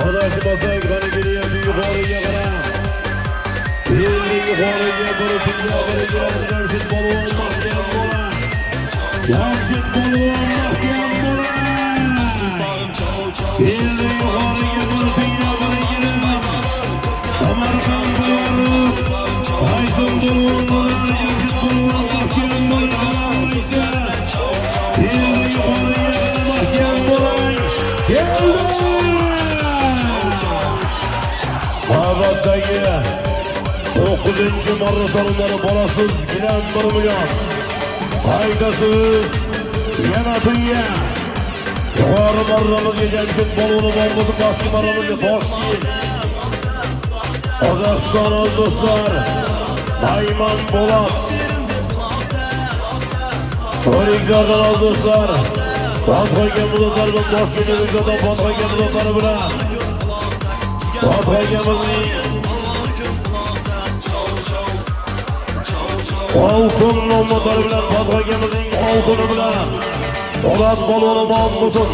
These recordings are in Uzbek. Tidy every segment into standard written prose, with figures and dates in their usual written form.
Adası basak bana geliyor bir yukarıya kadar. Bir yukarıya bir tüccarı giren Cemşit Balvan mahkem bola. Cemşit Balvan mahkem bola. Bir yukarıya bir tüccarı giren Samarkan Faruk. Aydın Balvan'dan Cemşit Balvan mahkem bola. Bir yukarıya mahkem bola. Geldi. Havadagi 9-chi maratonlari bolasız giren 1 milyon. Haydasiz yana dünya. Yuqori marraligi Jamshid Balvonov oldi pastki marraligi Toshkent. Qozog'iston do'stlar. Ayman Po'lat. O'riklardan do'stlar. Fathaga mudotlardan Toshkent o'riklardan Fathaga mudotlari bilan Fathagamizning oltin nomlari bilan Fathagamizning oltini bilan Po'lat Balvonov oltin.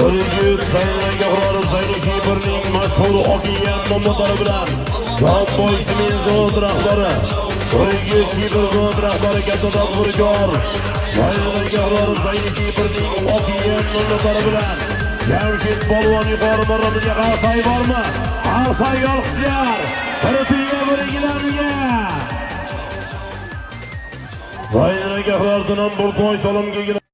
O'riklar saylangan Zaynukiyberning mashhur oqigan nomlari bilan Jomboy Simenzo'd rahbari O'riklar Kiberzo'd rahbari katta tadbirkor saylangan Zaynukiyberning oqigan nomlari bilan Jamshid Balvon yuqori marrasiga Alfay bormi? Alfay olqishlar. Biriga biriga. Saylanganlardan bir to'y salomga